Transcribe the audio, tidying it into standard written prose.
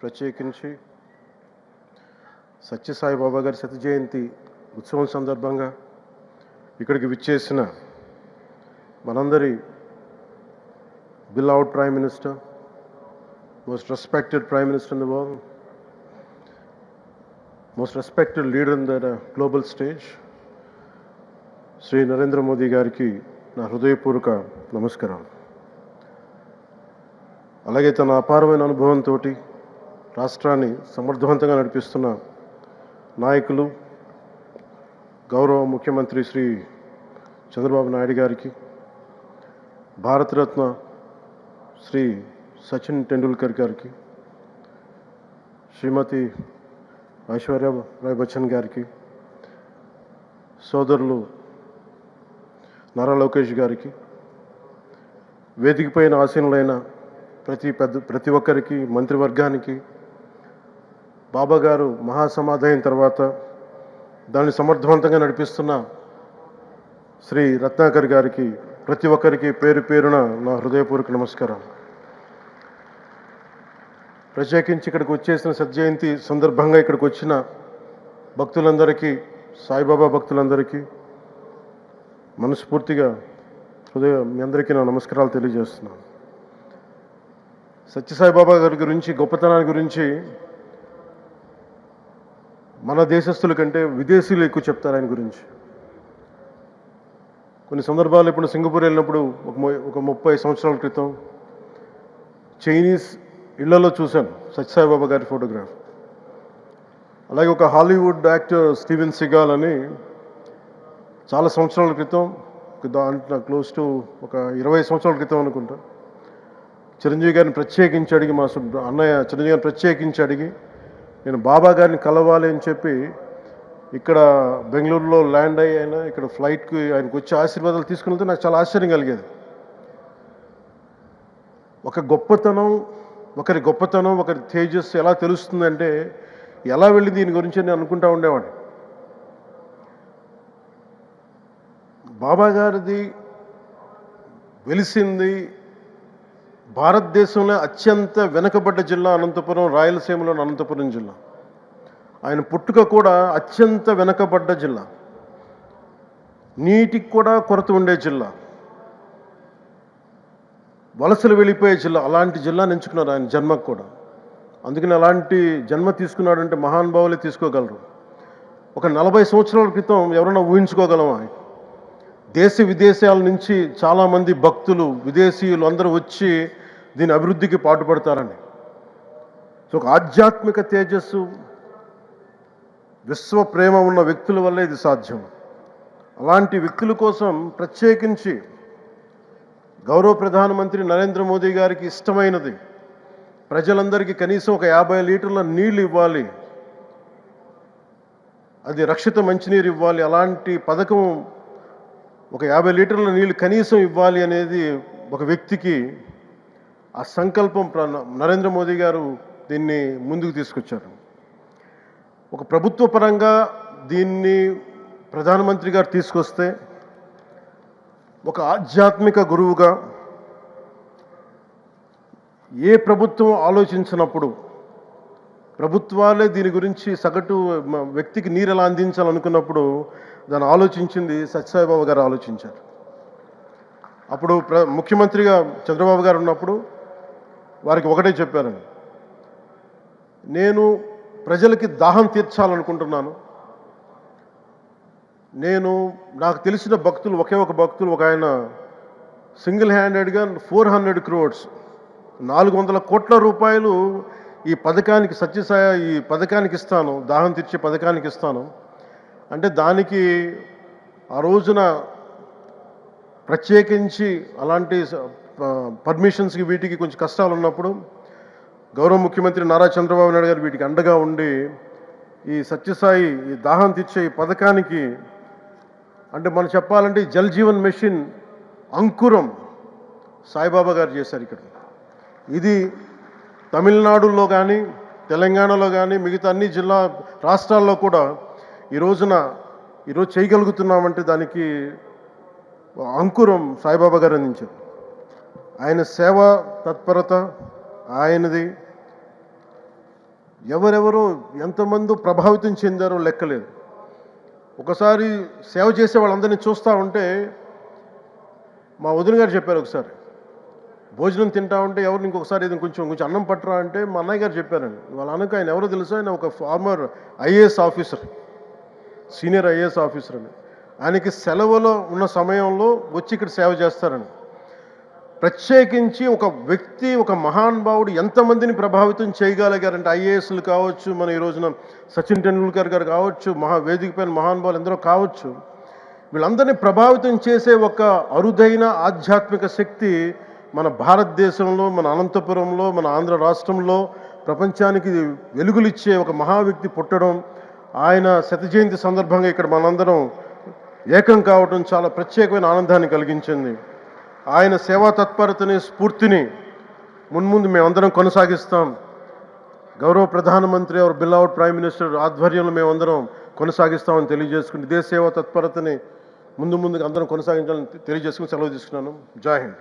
ప్రత్యేకించి సత్యసాయిబాబా గారి శత జయంతి ఉత్సవం సందర్భంగా ఇక్కడికి విచ్చేసిన మనందరి beloved Prime Minister, most respected Prime Minister in the world, most respected leader in the global stage, Sri Narendra Modi గారికి నా హృదయపూర్వక నమస్కారాలు. అలాగే తన అపారమైన అనుభవంతో రాష్ట్రాన్ని సమర్థవంతంగా నడిపిస్తున్న నాయకులు గౌరవ ముఖ్యమంత్రి శ్రీ చంద్రబాబు నాయుడు గారికి, భారతరత్న శ్రీ సచిన్ టెండూల్కర్ గారికి, శ్రీమతి ఐశ్వర్య రాయ్ బచ్చన్ గారికి, సోదరులు నారా లోకేష్ గారికి, వేదికపైన ఆసీనులైన ప్రతి ఒక్కరికి, మంత్రివర్గానికి, బాబా గారు మహాసమాధి అయిన తర్వాత దాన్ని సమర్థవంతంగా నడిపిస్తున్న శ్రీ రత్నాకర్ గారికి, ప్రతి ఒక్కరికి పేరు పేరున నా హృదయపూర్వక నమస్కారం. ప్రత్యేకించి ఇక్కడికి వచ్చేసిన సత్యజయంతి సందర్భంగా ఇక్కడికి వచ్చిన భక్తులందరికీ, సాయిబాబా భక్తులందరికీ మనస్ఫూర్తిగా మీ అందరికీ నా నమస్కారాలు తెలియజేస్తున్నాను. సత్యసాయిబాబా గారి గురించి, గొప్పతనాన్ని గురించి మన దేశస్తుల కంటే విదేశీయులు ఎక్కువ చెప్తారు ఆయన గురించి. కొన్ని సందర్భాలు ఇప్పుడు సింగపూర్ వెళ్ళినప్పుడు ఒక 30 సంవత్సరాల క్రితం చైనీస్ ఇళ్లలో చూశాను సత్యసాయిబాబా గారి ఫోటోగ్రాఫ్. అలాగే ఒక హాలీవుడ్ యాక్టర్ స్టీవెన్ సిగాల్ అని చాలా సంవత్సరాల క్రితం, దాంట్లో క్లోజ్ టు ఒక 20 సంవత్సరాల క్రితం అనుకుంటా, చిరంజీవి గారిని ప్రత్యేకించి అడిగి, మా అన్నయ్య చిరంజీవి గారిని ప్రత్యేకించి అడిగి నేను బాబా గారిని కలవాలి అని చెప్పి ఇక్కడ బెంగళూరులో ల్యాండ్ అయినా ఇక్కడ ఫ్లైట్కి ఆయనకు వచ్చి ఆశీర్వాదాలు తీసుకుని నాకు చాలా ఆశ్చర్యం కలిగేది. ఒకరి గొప్పతనం, ఒకరి తేజస్సు ఎలా తెలుస్తుందంటే ఎలా వెళ్ళి దీని గురించి నేను అనుకుంటా ఉండేవాడిని. బాబా గారిది వెలిసింది భారతదేశంలో అత్యంత వెనుకబడ్డ జిల్లా అనంతపురం, రాయలసీమలోని అనంతపురం జిల్లా. ఆయన పుట్టుక కూడా అత్యంత వెనుకబడ్డ జిల్లా, నీటికి కూడా కొరత ఉండే జిల్లా, వలసలు వెళ్ళిపోయే జిల్లా. అలాంటి జిల్లాని ఎంచుకున్నారు ఆయన జన్మకు కూడా. అందుకని అలాంటి జన్మ తీసుకున్నాడంటే మహానుభావులే తీసుకోగలరు. ఒక 40 సంవత్సరాల క్రితం ఎవరైనా ఊహించుకోగలమా? దేశ విదేశాల నుంచి చాలామంది భక్తులు, విదేశీయులు అందరూ వచ్చి దీని అభివృద్ధికి పాటుపడతారని. సో ఒక ఆధ్యాత్మిక తేజస్సు, విశ్వ ప్రేమ ఉన్న వ్యక్తుల వల్లే ఇది సాధ్యం. అలాంటి వ్యక్తుల కోసం ప్రత్యేకించి గౌరవ ప్రధానమంత్రి నరేంద్ర మోదీ గారికి ఇష్టమైనది ప్రజలందరికీ కనీసం ఒక 50 లీటర్ల నీళ్ళు ఇవ్వాలి, అది రక్షిత మంచినీరు ఇవ్వాలి. అలాంటి పథకం, ఒక 50 లీటర్ల నీళ్ళు కనీసం ఇవ్వాలి అనేది ఒక వ్యక్తికి ఆ సంకల్పం నరేంద్ర మోదీ గారు దీన్ని ముందుకు తీసుకొచ్చారు. ఒక ప్రభుత్వ పరంగా దీన్ని ప్రధానమంత్రి గారు తీసుకొస్తే, ఒక ఆధ్యాత్మిక గురువుగా ఏ ప్రభుత్వం ఆలోచించినప్పుడు, ప్రభుత్వాలే దీని గురించి సగటు వ్యక్తికి నీరు ఎలా అందించాలనుకున్నప్పుడు దాన్ని ఆలోచించింది సత్యసాయిబాబా గారు ఆలోచించారు. అప్పుడు ముఖ్యమంత్రిగా చంద్రబాబు గారు ఉన్నప్పుడు వారికి ఒకటే చెప్పారండి, నేను ప్రజలకి దాహం తీర్చాలనుకుంటున్నాను. నాకు తెలిసిన భక్తులు, ఒక భక్తులు, ఒక ఆయన సింగిల్ హ్యాండెడ్గా 400 crores 400 కోట్ల రూపాయలు ఈ పథకానికి, ఈ పథకానికి ఇస్తాను, దాహం తీర్చే పథకానికి ఇస్తాను అంటే, దానికి ఆ రోజున ప్రత్యేకించి అలాంటి పర్మిషన్స్కి వీటికి కొంచెం కష్టాలు ఉన్నప్పుడు గౌరవ ముఖ్యమంత్రి నారా చంద్రబాబు నాయుడు గారు వీటికి అండగా ఉండి ఈ సత్యసాయి, ఈ దాహం తీర్చే ఈ పథకానికి, అంటే మనం చెప్పాలంటే జల్ జీవన్ మిషన్ అంకురం సాయిబాబా గారు చేశారు ఇక్కడ. ఇది తమిళనాడులో కానీ, తెలంగాణలో కానీ, మిగతా అన్ని రాష్ట్రాల్లో కూడా ఈరోజు చేయగలుగుతున్నామంటే దానికి అంకురం సాయిబాబా గారు అందించారు. ఆయన సేవ తత్పరత, ఆయనది ఎవరెవరో ఎంతమంది ప్రభావితం చెందారో లెక్కలేదు. ఒకసారి సేవ చేసే వాళ్ళందరినీ చూస్తూ ఉంటే మా వదిన గారు చెప్పారు ఒకసారి, భోజనం తింటా ఉంటే ఎవరు ఇంకొకసారి ఇది కొంచెం కొంచెం అన్నం పట్టరా అంటే మా అన్నయ్య గారు చెప్పారండి. వాళ్ళ అన్నకు ఆయన ఎవరో తెలుసా, ఆయన ఒక farmer IAS officer, senior IAS officer అని. ఆయనకి సెలవులో ఉన్న సమయంలో వచ్చి ఇక్కడ సేవ చేస్తారని. ప్రత్యేకించి ఒక వ్యక్తి, ఒక మహానుభావుడు ఎంతమందిని ప్రభావితం చేయగలిగారంటే, ఐఏఎస్లు కావచ్చు, మన ఈ రోజున సచిన్ టెండూల్కర్ గారు కావచ్చు, వేదిక పైన మహానుభావులు ఎందరో కావచ్చు, వీళ్ళందరినీ ప్రభావితం చేసే ఒక అరుదైన ఆధ్యాత్మిక శక్తి మన భారతదేశంలో, మన అనంతపురంలో, మన ఆంధ్ర రాష్ట్రంలో ప్రపంచానికి వెలుగులిచ్చే ఒక మహా వ్యక్తి పుట్టడం, ఆయన శత జయంతి సందర్భంగా ఇక్కడ మనందరం ఏకం కావడం చాలా ప్రత్యేకమైన ఆనందాన్ని కలిగించింది. ఆయన సేవా తత్పరతని, స్ఫూర్తిని మున్ముందు మేమందరం కొనసాగిస్తాం. గౌరవ ప్రధానమంత్రి ఆర్ బిలౌడ్ ప్రైమ్ మినిస్టర్ ఆధ్వర్యంలో మేమందరం కొనసాగిస్తామని తెలియజేసుకుని, ఇదే సేవా తత్పరతని ముందు ముందుకు అందరం కొనసాగించాలని తెలియజేసుకుని సెలవు తీసుకున్నాను. జై హింద్.